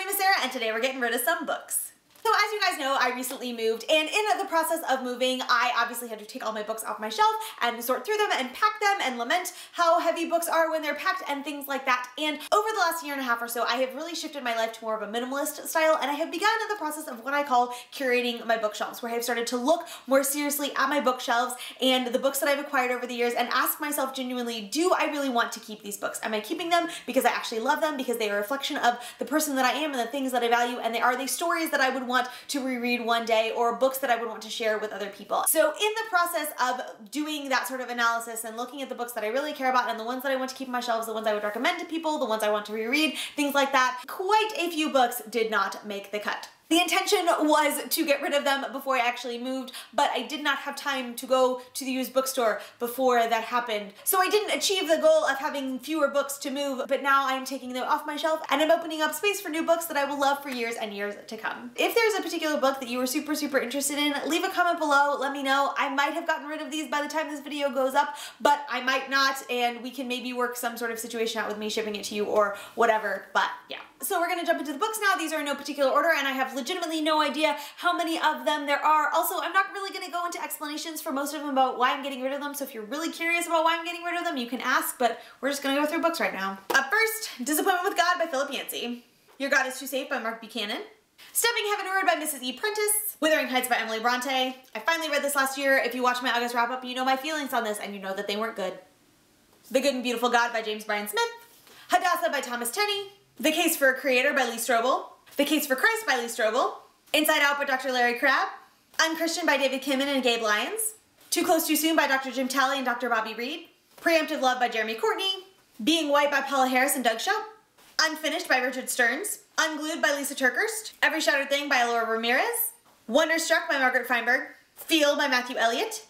name is Sarah, and today we're getting rid of some books. So as you guys know, I recently moved, and in the process of moving, I obviously had to take all my books off my shelf and sort through them and pack them and lament how heavy books are when they're packed and things like that. And over the last year and a half or so, I have really shifted my life to more of a minimalist style, and I have begun the process of what I call curating my bookshelves, where I've started to look more seriously at my bookshelves and the books that I've acquired over the years and ask myself genuinely, do I really want to keep these books? Am I keeping them because I actually love them, because they are a reflection of the person that I am and the things that I value, and are they stories that I would want to reread one day, or books that I would want to share with other people? So in the process of doing that sort of analysis and looking at the books that I really care about and the ones that I want to keep on my shelves, the ones I would recommend to people, the ones I want to reread, things like that, quite a few books did not make the cut. The intention was to get rid of them before I actually moved, but I did not have time to go to the used bookstore before that happened. So I didn't achieve the goal of having fewer books to move, but now I'm taking them off my shelf and I'm opening up space for new books that I will love for years and years to come. If there's a particular book that you were super interested in, leave a comment below, let me know. I might have gotten rid of these by the time this video goes up, but I might not, and we can maybe work some sort of situation out with me shipping it to you or whatever, but yeah. So we're gonna jump into the books now. These are in no particular order, and I have legitimately no idea how many of them there are. Also, I'm not really gonna go into explanations for most of them about why I'm getting rid of them, so if you're really curious about why I'm getting rid of them, you can ask, but we're just gonna go through books right now. Up first, Disappointment with God by Philip Yancey. Your God is Too Safe by Mark Buchanan. Stepping Heavenward by Mrs. E. Prentice. Wuthering Heights by Emily Bronte. I finally read this last year. If you watch my August wrap-up, you know my feelings on this, and you know that they weren't good. The Good and Beautiful God by James Bryan Smith. Hadassah by Thomas Tenney. The Case for a Creator by Lee Strobel. The Case for Christ by Lee Strobel. Inside Out by Dr. Larry Crabb. Unchristian by David Kimmin and Gabe Lyons. Too Close Too Soon by Dr. Jim Talley and Dr. Bobby Reed. Preemptive Love by Jeremy Courtney. Being White by Paula Harris and Doug Shoup. Unfinished by Richard Stearns. Unglued by Lisa TerKeurst. Every Shattered Thing by Laura Ramirez. Wonderstruck by Margaret Feinberg. Feel by Matthew Elliott.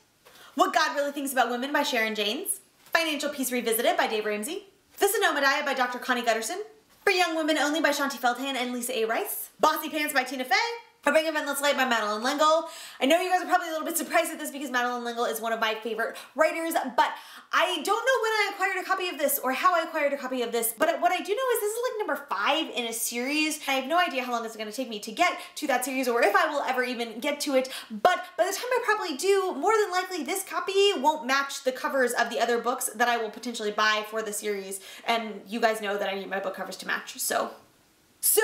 What God Really Thinks About Women by Sharon Janes. Financial Peace Revisited by Dave Ramsey. The Sonoma Diet by Dr. Connie Gutterson. For Young Women Only by Shanti Feldhahn and Lisa A. Rice. Bossy Pants by Tina Fey. A Ring of Endless Light by Madeline L'Engle. I know you guys are probably a little bit surprised at this because Madeline L'Engle is one of my favorite writers, but I don't know when I acquired a copy of this or how I acquired a copy of this, but what I do know is this is like number 5 in a series. I have no idea how long it's going to take me to get to that series or if I will ever even get to it, but by the time I probably do, more than likely this copy won't match the covers of the other books that I will potentially buy for the series, and you guys know that I need my book covers to match, so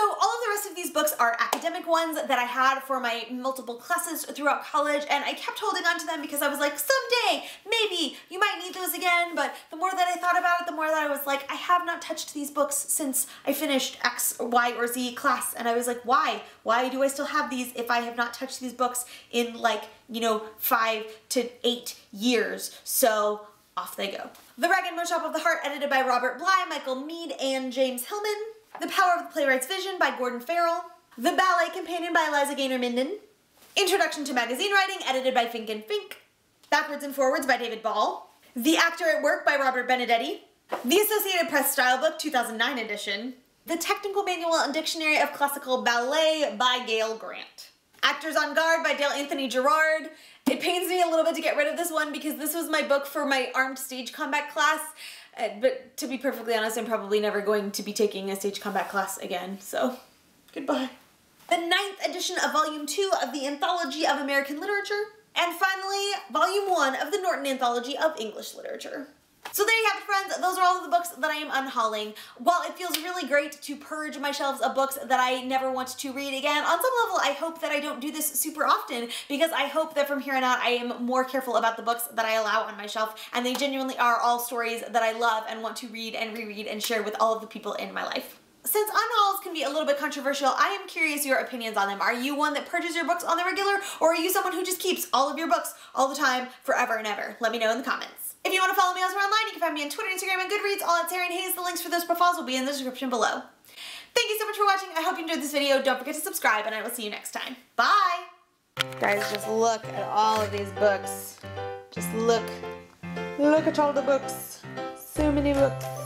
all of the rest of these books are academic ones that I had for my multiple classes throughout college, and I kept holding on to them because I was like, someday, maybe, you might need those again, but the more that I thought about it, the more that I was like, I have not touched these books since I finished X or Y or Z class, and I was like, why? Why do I still have these if I have not touched these books in like, you know, 5 to 8 years? So off they go. The Rag and Bone Shop of the Heart, edited by Robert Bly, Michael Mead, and James Hillman. The Power of the Playwright's Vision by Gordon Farrell. The Ballet Companion by Eliza Gaynor Minden. Introduction to Magazine Writing, edited by Fink and Fink. Backwards and Forwards by David Ball. The Actor at Work by Robert Benedetti. The Associated Press Style Book 2009 edition. The Technical Manual and Dictionary of Classical Ballet by Gail Grant. Actors on Guard by Dale Anthony Gerard. It pains me a little bit to get rid of this one because this was my book for my armed stage combat class. But to be perfectly honest, I'm probably never going to be taking a stage combat class again, so goodbye. The 9th edition of Volume 2 of the Anthology of American Literature. And finally, Volume 1 of the Norton Anthology of English Literature. So there you have it, friends. Those are all of the books that I am unhauling. While it feels really great to purge my shelves of books that I never want to read again, on some level I hope that I don't do this super often, because I hope that from here on out I am more careful about the books that I allow on my shelf, and they genuinely are all stories that I love and want to read and reread and share with all of the people in my life. Since unhauls can be a little bit controversial, I am curious your opinions on them. Are you one that purges your books on the regular, or are you someone who just keeps all of your books all the time, forever and ever? Let me know in the comments. If you want to follow me elsewhere online, you can find me on Twitter, Instagram, and Goodreads, all at Sarah and Hayes. The links for those profiles will be in the description below. Thank you so much for watching. I hope you enjoyed this video. Don't forget to subscribe, and I will see you next time. Bye! Guys, just look at all of these books. Just look. Look at all the books. So many books.